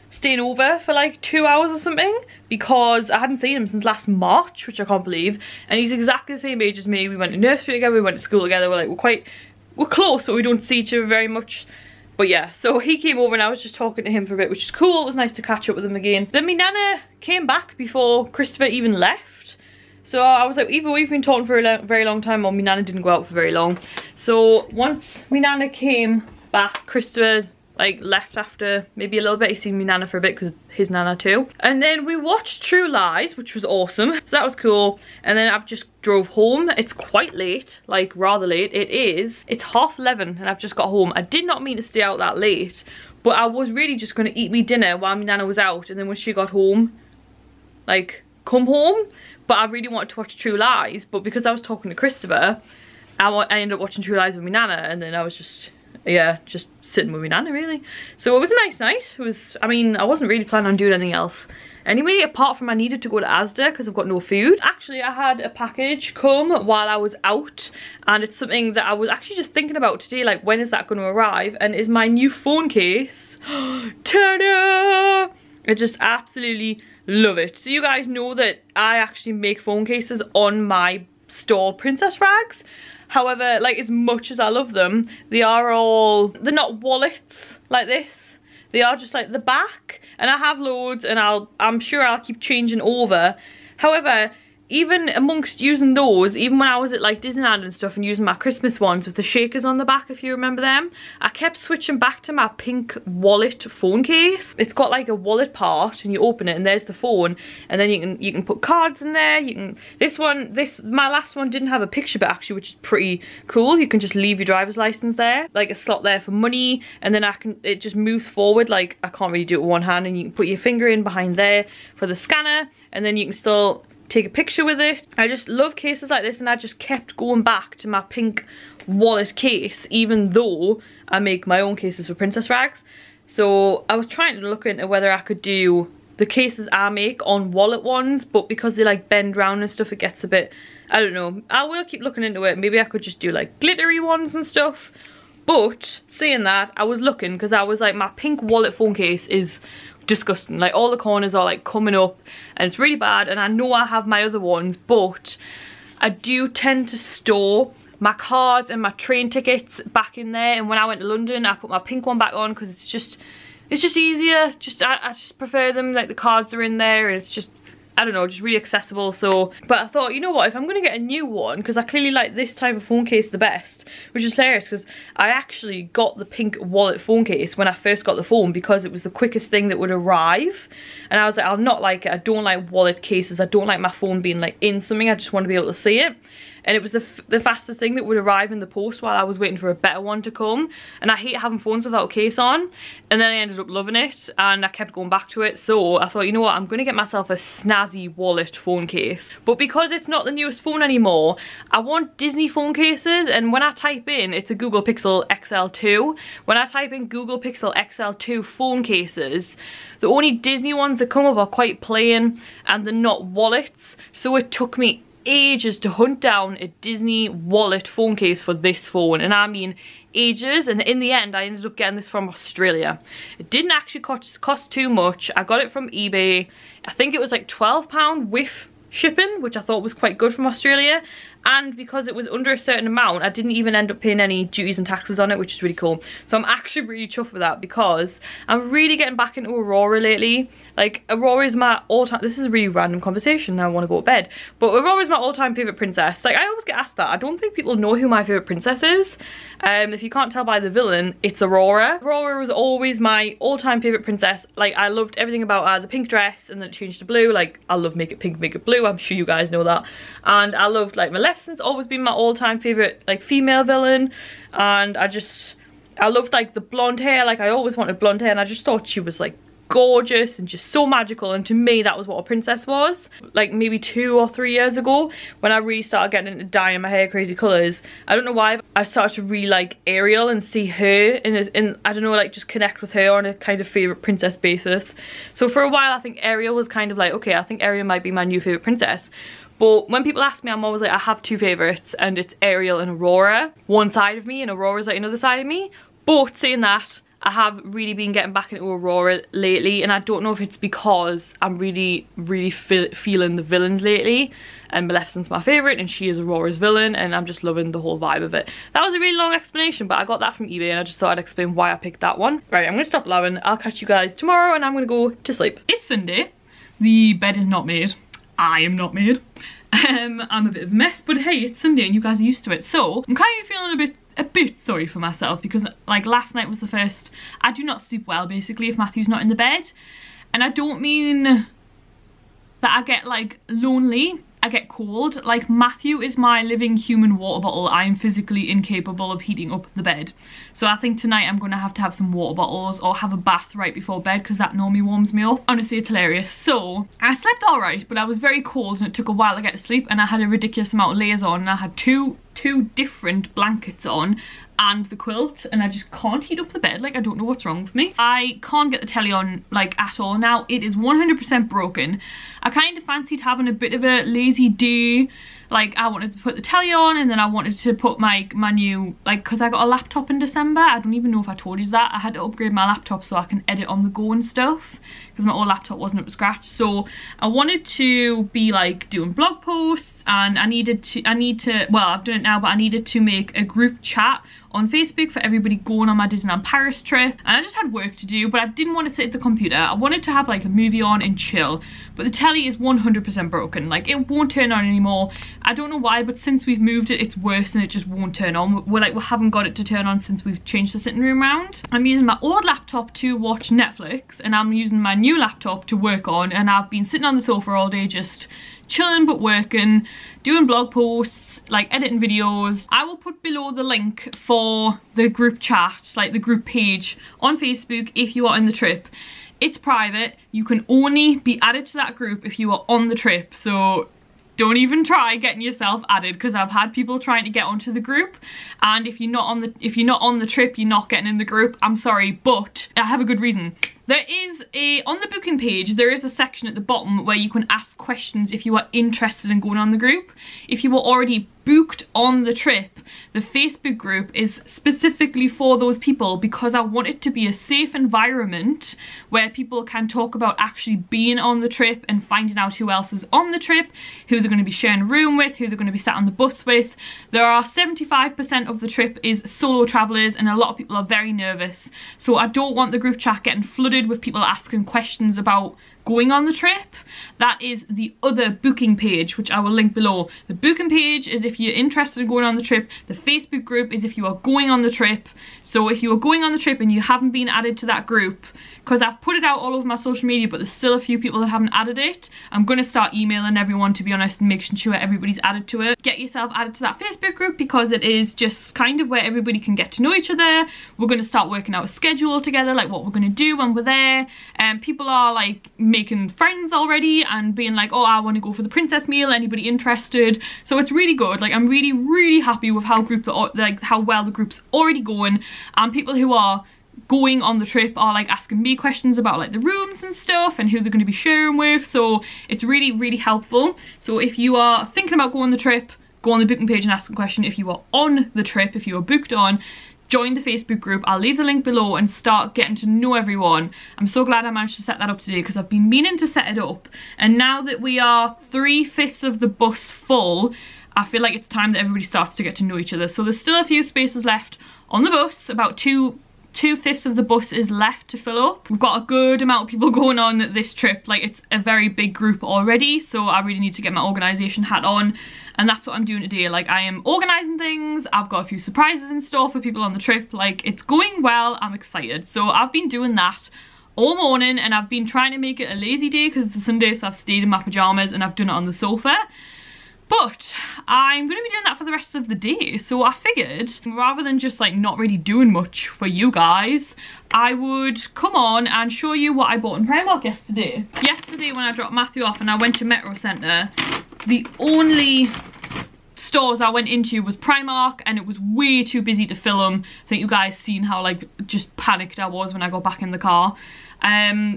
staying over for like 2 hours or something because I hadn't seen him since last March, which I can't believe. And he's exactly the same age as me. We went to nursery together, we went to school together. We're close, but we don't see each other very much. But yeah, so he came over and I was just talking to him for a bit, which is cool. It was nice to catch up with him again. Then my nana came back before Christopher even left. So I was like, either we've been talking for a very long time or my nana didn't go out for very long. So once my nana came back. Christopher like left after maybe a little bit. He's seen me nana for a bit because his nana too. And then we watched True Lies, which was awesome. So that was cool. And then I've just drove home. It's quite late, like rather late. It's 11:30 and I've just got home. I did not mean to stay out that late, but I was really just going to eat me dinner while my nana was out, and then when she got home, like come home. But I really wanted to watch True Lies, but because I was talking to Christopher, I ended up watching True Lies with my nana, and then I was just, yeah, just sitting with my nana really. So it was a nice night. It was, I mean, I wasn't really planning on doing anything else anyway, apart from I needed to go to Asda because I've got no food. Actually, I had a package come while I was out, and it's something that I was actually just thinking about today, like when is that going to arrive, and is my new phone case. Ta-da! I just absolutely love it. So you guys know that I actually make phone cases on my store Princess Rags. However, like as much as I love them, they're not wallets like this. They are just like the back, and I have loads, and I'm sure I'll keep changing over. However, even amongst using those, even when I was at like Disneyland and stuff and using my Christmas ones with the shakers on the back, if you remember them, I kept switching back to my pink wallet phone case. It's got like a wallet part, and you open it and there's the phone, and then you can put cards in there. My last one didn't have a picture, but actually, which is pretty cool. You can just leave your driver's license there, like a slot there for money, and then it just moves forward. Like I can't really do it with one hand, and you can put your finger in behind there for the scanner, and then you can still take a picture with it. I just love cases like this, and I just kept going back to my pink wallet case, even though I make my own cases for Princess Rags. So I was trying to look into whether I could do the cases I make on wallet ones, but because they like bend round and stuff, it gets a bit, I don't know. I will keep looking into it. Maybe I could just do like glittery ones and stuff. But saying that, I was looking because I was like, my pink wallet phone case is disgusting. Like all the corners are like coming up, and it's really bad. And I know I have my other ones, but I do tend to store my cards and my train tickets back in there. And when I went to London, I put my pink one back on because it's just easier. I just prefer them, like the cards are in there, and it's just, I don't know, just really accessible. So, but I thought, you know what, if I'm gonna get a new one, because I clearly like this type of phone case the best, which is hilarious because I actually got the pink wallet phone case when I first got the phone because it was the quickest thing that would arrive, and I was like, I'll not like it. I don't like wallet cases. I don't like my phone being like in something. I just want to be able to see it. And it was the fastest thing that would arrive in the post while I was waiting for a better one to come. And I hate having phones without a case on. And then I ended up loving it, and I kept going back to it. So I thought, you know what, I'm going to get myself a snazzy wallet phone case. But because it's not the newest phone anymore, I want Disney phone cases. And when I type in, it's a Google Pixel XL2. When I type in Google Pixel XL2 phone cases, the only Disney ones that come up are quite plain, and they're not wallets. So it took me ages to hunt down a Disney wallet phone case for this phone, and I mean ages. And in the end, I ended up getting this from Australia. It didn't actually cost too much. I got it from eBay. I think it was like £12 with shipping, which I thought was quite good from Australia. And because it was under a certain amount, I didn't even end up paying any duties and taxes on it, which is really cool. So I'm actually really chuffed with that, because I'm really getting back into Aurora lately. Like, Aurora is my all-time, this is a really random conversation, now I want to go to bed, but Aurora is my all-time favourite princess. Like, I always get asked that. I don't think people know who my favourite princess is. If you can't tell by the villain, it's Aurora. Aurora was always my all-time favourite princess. Like, I loved everything about her, the pink dress, and then it changed to blue. Like, I love Make It Pink, Make It Blue, I'm sure you guys know that. And I loved, like, Maleficent's always been my all-time favourite, like, female villain. And I loved, like, the blonde hair. Like, I always wanted blonde hair, and I just thought she was, like, gorgeous and just so magical. And to me, that was what a princess was. Like, maybe 2 or 3 years ago, when I really started getting into dyeing my hair crazy colours, I don't know why, I started to really like Ariel and see her in I don't know, like, just connect with her on a kind of favourite princess basis. So for a while, I think Ariel was kind of like, okay, I think Ariel might be my new favourite princess. But when people ask me, I'm always like, I have 2 favourites, and it's Ariel and Aurora. One side of me, and Aurora's like another side of me. But saying that, I have really been getting back into Aurora lately, and I don't know if it's because I'm really feeling the villains lately, and Maleficent's my favourite and she is Aurora's villain, and I'm just loving the whole vibe of it. That was a really long explanation, but I got that from eBay, and I just thought I'd explain why I picked that one. Right, I'm going to stop laughing. I'll catch you guys tomorrow, and I'm going to go to sleep. It's Sunday. The bed is not made. I am not made. I'm a bit of a mess, but hey, it's Sunday and you guys are used to it. So I'm kind of feeling a bit sorry for myself because like last night was the first, I do not sleep well basically if Matthew's not in the bed. And I don't mean that I get like lonely, I get cold. Like Matthew is my living human water bottle. I am physically incapable of heating up the bed. So I think tonight I'm going to have some water bottles or have a bath right before bed because that normally warms me up. Honestly, it's hilarious. So I slept alright, but I was very cold and it took a while to get to sleep, and I had a ridiculous amount of layers on, and I had two different blankets on and the quilt, and I just can't heat up the bed. Like, I don't know what's wrong with me. I can't get the telly on like at all now. It is 100% broken. I kind of fancied having a bit of a lazy day. Like, I wanted to put the telly on, and then I wanted to put my new, like, because I got a laptop in December. I don't even know if I told you that. I had to upgrade my laptop so I can edit on the go and stuff, because my old laptop wasn't up to scratch. So I wanted to be like doing blog posts, and well, I've done it now, but I needed to make a group chat on Facebook for everybody going on my Disneyland Paris trip. And I just had work to do, but I didn't want to sit at the computer. I wanted to have like a movie on and chill, but the telly is 100% broken. Like, it won't turn on anymore. I don't know why, but since we've moved it, it's worse and it just won't turn on. We haven't got it to turn on since we've changed the sitting room round. I'm using my old laptop to watch Netflix, and I'm using my new laptop to work on, and I've been sitting on the sofa all day just chilling but working, doing blog posts, like editing videos. I will put below the link for the group chat, like the group page on Facebook if you are in the trip. It's private. You can only be added to that group if you are on the trip, so don't even try getting yourself added, because I've had people trying to get onto the group, and if you're not on the trip, you're not getting in the group. I'm sorry, but I have a good reason. There is on the booking page, there is a section at the bottom where you can ask questions if you are interested in going on the group. If you were already booked on the trip, the Facebook group is specifically for those people, because I want it to be a safe environment where people can talk about actually being on the trip and finding out who else is on the trip, who they're going to be sharing a room with, who they're going to be sat on the bus with. There are 75% of the trip is solo travellers, and a lot of people are very nervous. So I don't want the group chat getting flooded with people asking questions about going on the trip. That is the other booking page, which I will link below. The booking page is if you're interested in going on the trip. The Facebook group is if you are going on the trip. So if you are going on the trip and you haven't been added to that group, because I've put it out all over my social media, but there's still a few people that haven't added it, I'm going to start emailing everyone, to be honest, and making sure everybody's added to it. Get yourself added to that Facebook group, because it is just kind of where everybody can get to know each other. We're going to start working out a schedule together, like what we're going to do when we're there. And people are like making friends already and being like, oh, I want to go for the princess meal, anybody interested? So it's really good. Like, I'm really happy with how how well the group's already going, and people who are going on the trip are like asking me questions about like the rooms and stuff and who they're going to be sharing with. So it's really helpful. So if you are thinking about going on the trip, go on the booking page and ask a question. If you are on the trip, if you are booked on, join the Facebook group. I'll leave the link below and start getting to know everyone. I'm so glad I managed to set that up today, because I've been meaning to set it up, and now that we are 3/5 of the bus full, I feel like it's time that everybody starts to get to know each other. So there's still a few spaces left on the bus. About 2/5 of the bus is left to fill up. We've got a good amount of people going on this trip. Like, it's a very big group already, so I really need to get my organisation hat on, and that's what I'm doing today. Like, I am organising things. I've got a few surprises in store for people on the trip. Like, it's going well. I'm excited. So I've been doing that all morning, and I've been trying to make it a lazy day because it's a Sunday, so I've stayed in my pyjamas and I've done it on the sofa. But I'm going to be doing that for the rest of the day, so I figured rather than just like not really doing much for you guys, I would come on and show you what I bought in Primark yesterday. Yesterday when I dropped Matthew off and I went to Metro Centre, the only stores I went into was Primark, and it was way too busy to film. I think you guys seen how like just panicked I was when I got back in the car.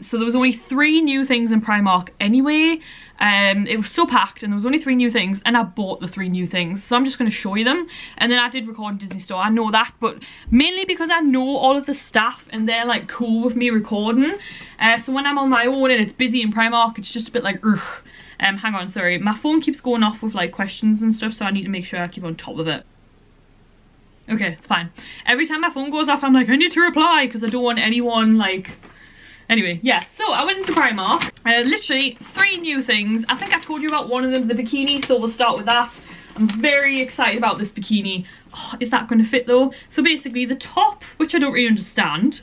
So there was only 3 new things in Primark anyway. It was so packed, and there was only 3 new things, and I bought the 3 new things, so I'm just going to show you them. And then I did record in Disney Store, I know that, but mainly because I know all of the staff and they're like cool with me recording. So when I'm on my own and it's busy in Primark, it's just a bit like ugh. Hang on, sorry, my phone keeps going off with like questions and stuff, so I need to make sure I keep on top of it. Okay, it's fine. Every time my phone goes off, I'm like, I need to reply, because I don't want anyone like... Anyway, yeah, so I went into Primark. Literally 3 new things. I think I told you about one of them, the bikini, so we'll start with that. I'm very excited about this bikini. Oh, is that going to fit though? So basically the top, which I don't really understand,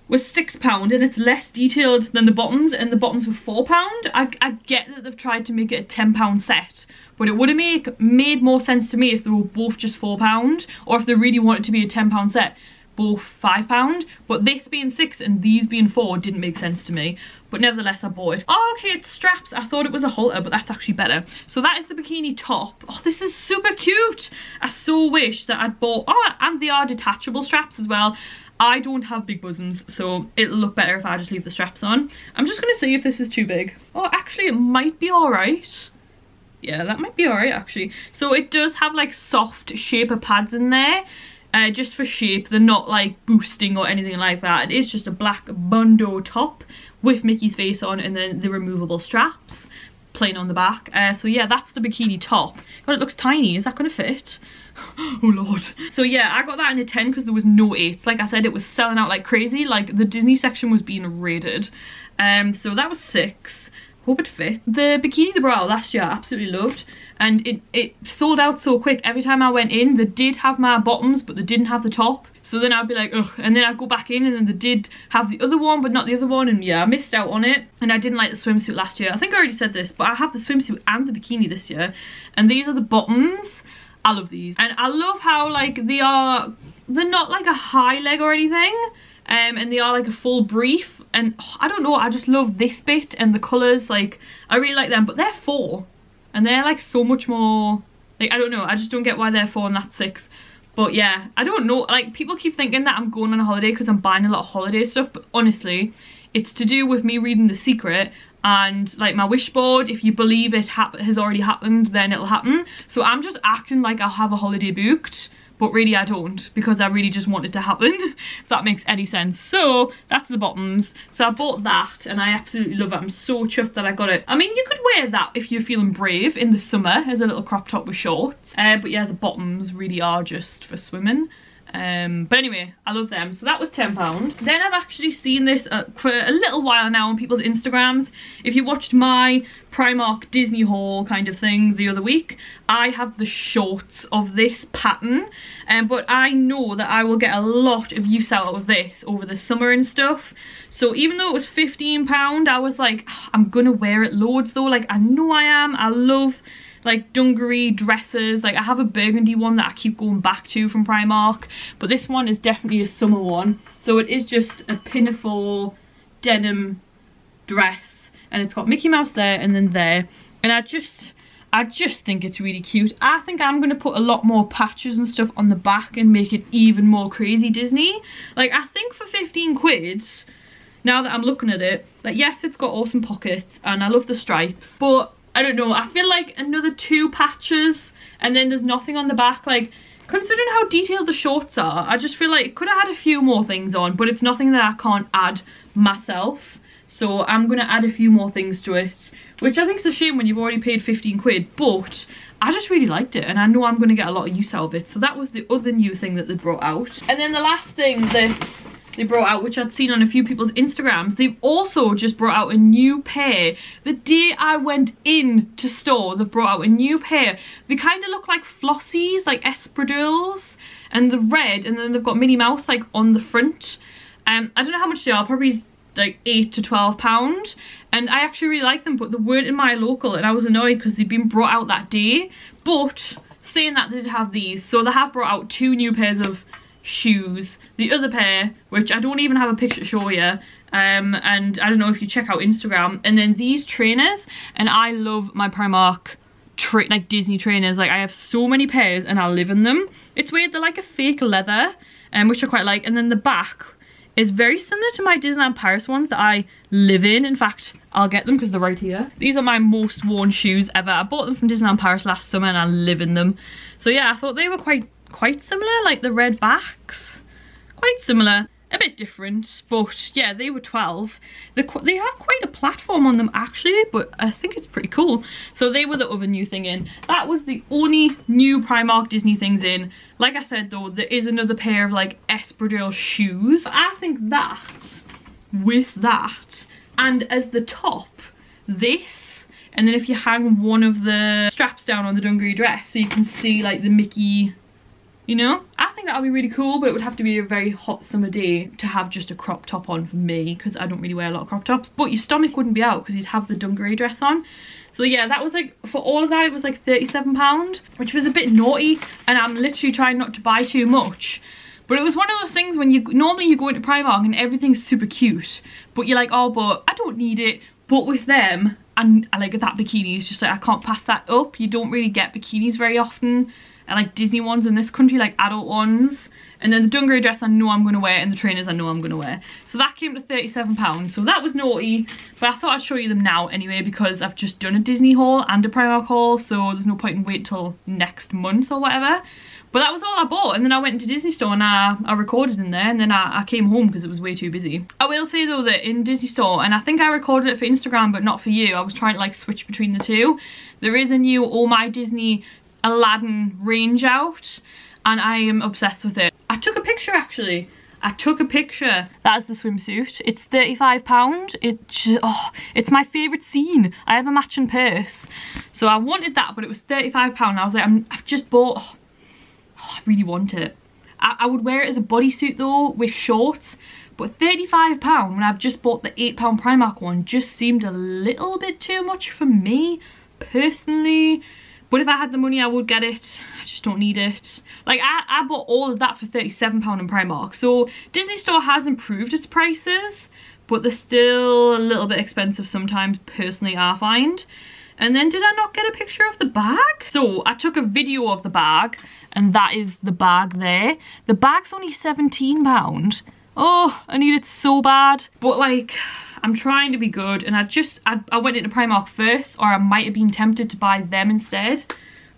was £6 and it's less detailed than the bottoms, and the bottoms were £4. I get that they've tried to make it a £10 set, but it would have made more sense to me if they were both just £4, or if they really wanted to be a £10 set, both £5. But this being 6 and these being 4 didn't make sense to me, but nevertheless I bought it. Oh, okay, it's straps. I thought it was a halter, but that's actually better. So that is the bikini top. Oh, this is super cute. I so wish that I'd bought, oh, and they are detachable straps as well. I don't have big bosoms, so it'll look better if I just leave the straps on. I'm just gonna see if this is too big. Oh, actually it might be alright. Yeah, that might be alright actually. So it does have like soft shaper pads in there, just for shape. They're not like boosting or anything like that. It is just a black Bondo top with Mickey's face on, and then the removable straps plain on the back. So yeah, that's the bikini top. God, it looks tiny. Is that gonna fit? Oh lord. So yeah, I got that in a 10 because there was no 8s. Like I said, it was selling out like crazy. Like the Disney section was being raided. So that was 6. Hope it fit. The bikini they brought out last year I absolutely loved, and it sold out so quick. Every time I went in, they did have my bottoms but they didn't have the top. So then I'd be like, ugh, and then I'd go back in and then they did have the other one but not the other one, and yeah, I missed out on it. And I didn't like the swimsuit last year. I think I already said this, but I have the swimsuit and the bikini this year, and these are the bottoms. I love these, and I love how like they're not like a high leg or anything, and they are like a full brief, and oh, I don't know, I just love this bit and the colours. Like I really like them, but they're 4 and they're like so much more, like I don't know, I just don't get why they're 4 and that's 6. But yeah, I don't know, like people keep thinking that I'm going on a holiday because I'm buying a lot of holiday stuff, but honestly it's to do with me reading The Secret and like my wish board. If you believe it has already happened, then it'll happen. So I'm just acting like I'll have a holiday booked, but really I don't, because I really just want it to happen, if that makes any sense. So that's the bottoms. So I bought that and I absolutely love it. I'm so chuffed that I got it. I mean, you could wear that if you're feeling brave in the summer as a little crop top with shorts, but yeah, the bottoms really are just for swimming. But anyway, I love them. So that was £10. Then I've actually seen this for a little while now on people's Instagrams. If you watched my Primark Disney haul kind of thing the other week, I have the shorts of this pattern, but I know that I will get a lot of use out of this over the summer and stuff. So even though it was £15, I was like, I'm gonna wear it loads though. Like I know I am. I love like dungaree dresses. Like I have a burgundy one that I keep going back to from Primark, but this one is definitely a summer one. So it is just a pinafore denim dress, and it's got Mickey Mouse there and then there, and I just think it's really cute. I think I'm gonna put a lot more patches and stuff on the back and make it even more crazy Disney. Like I think for 15 quid, now that I'm looking at it, like yes, it's got awesome pockets and I love the stripes, but I don't know, I feel like another 2 patches and then there's nothing on the back. Like considering how detailed the shorts are, I just feel like it could have had a few more things on, but it's nothing that I can't add myself. So I'm gonna add a few more things to it, which I think is a shame when you've already paid 15 quid, but I just really liked it and I know I'm gonna get a lot of use out of it. So that was the other new thing that they brought out. And then the last thing that they brought out, which I'd seen on a few people's Instagrams, they've also just brought out a new pair. The day I went in to store, they've brought out a new pair. They kind of look like flossies, like espadrilles, and the red, and then they've got Minnie Mouse like on the front. I don't know how much they are, probably like £8 to £12, and I actually really like them, but they weren't in my local and I was annoyed because they'd been brought out that day. But saying that, they did have these, so they have brought out 2 new pairs of shoes. The other pair, which I don't even have a picture to show you, and I don't know if you check out Instagram, and then these trainers, and I love my Primark like Disney trainers. Like I have so many pairs and I live in them. It's weird, they're like a fake leather, which I quite like, and then the back is very similar to my Disneyland Paris ones that I live in. In fact, I'll get them because they're right here. These are my most worn shoes ever. I bought them from Disneyland Paris last summer and I live in them. So yeah, I thought they were quite similar, like the red backs, quite similar, a bit different, but yeah, they were 12. They have quite a platform on them actually, but I think it's pretty cool. So they were the other new thing in. That was the only new Primark Disney things in. Like I said though, there is another pair of like espadrille shoes. I think that with that and as the top, this and then if you hang one of the straps down on the dungaree dress so you can see like the Mickey, you know, I think that would be really cool, but it would have to be a very hot summer day to have just a crop top on for me, because I don't really wear a lot of crop tops. But your stomach wouldn't be out because you'd have the dungaree dress on. So yeah, that was like, for all of that it was like £37, which was a bit naughty, and I'm literally trying not to buy too much. But it was one of those things when normally you go into Primark and everything's super cute, but you're like, oh, but I don't need it. But with them, and I like that bikini is just like, I can't pass that up. You don't really get bikinis very often, and like Disney ones in this country, like adult ones. And then the dungaree dress I know I'm going to wear, and the trainers I know I'm going to wear. So that came to £37, so that was naughty. But I thought I'd show you them now anyway, because I've just done a Disney haul and a Primark haul, so there's no point in waiting till next month or whatever. But that was all I bought, and then I went into Disney Store and I recorded in there, and then I came home because it was way too busy. I will say though that in Disney Store, and I think I recorded it for Instagram but not for you, I was trying to like switch between the two. There is a new Oh My Disney Aladdin range out, and I am obsessed with it. I took a picture actually. I took a picture. That's the swimsuit. It's £35. It's my favourite scene. I have a matching purse. So I wanted that, but it was £35. I was like, I've just bought... Oh, I really want it. I would wear it as a bodysuit though, with shorts. But £35 when I've just bought the £8 Primark one just seemed a little bit too much for me, personally. But if I had the money, I would get it. I just don't need it. Like, I bought all of that for £37 in Primark. So Disney Store has improved its prices, but they're still a little bit expensive sometimes, personally, I find. And then did I not get a picture of the bag? So I took a video of the bag, and that is the bag there. The bag's only £17. Oh, I need it so bad. But like, I'm trying to be good, and I went into Primark first, or I might have been tempted to buy them instead.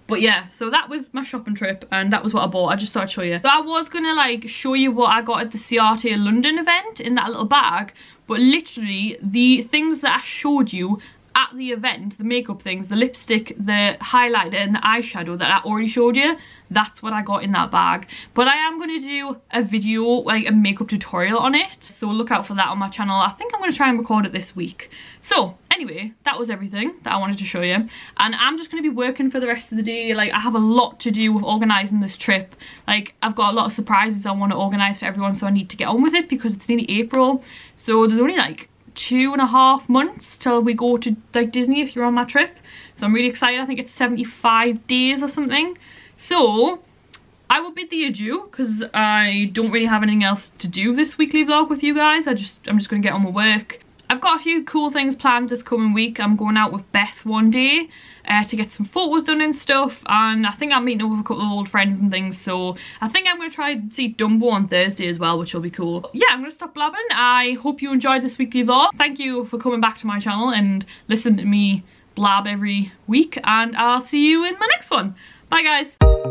But yeah, so that was my shopping trip, and that was what I bought. I just thought I'd show you. So I was gonna like show you what I got at the Ciate London event in that little bag, but literally the things that I showed you at the event, the makeup things, the lipstick, the highlighter and the eyeshadow that I already showed you, that's what I got in that bag. But I am going to do a video, like a makeup tutorial on it, so look out for that on my channel. I think I'm going to try and record it this week. So anyway, that was everything that I wanted to show you, and I'm just going to be working for the rest of the day. Like, I have a lot to do with organising this trip. Like, I've got a lot of surprises I want to organise for everyone, so I need to get on with it because it's nearly April, so there's only like 2.5 months till we go to like Disney if you're on my trip. So I'm really excited. I think it's 75 days or something. So I will bid thee adieu because I don't really have anything else to do this weekly vlog with you guys. I'm just going to get on with work. I've got a few cool things planned this coming week. I'm going out with Beth one day to get some photos done and stuff, and I think I'm meeting up with a couple of old friends and things, so I think I'm going to try and see Dumbo on Thursday as well, which will be cool. Yeah, I'm going to stop blabbing. I hope you enjoyed this weekly vlog. Thank you for coming back to my channel and listening to me blab every week, and I'll see you in my next one. Bye guys.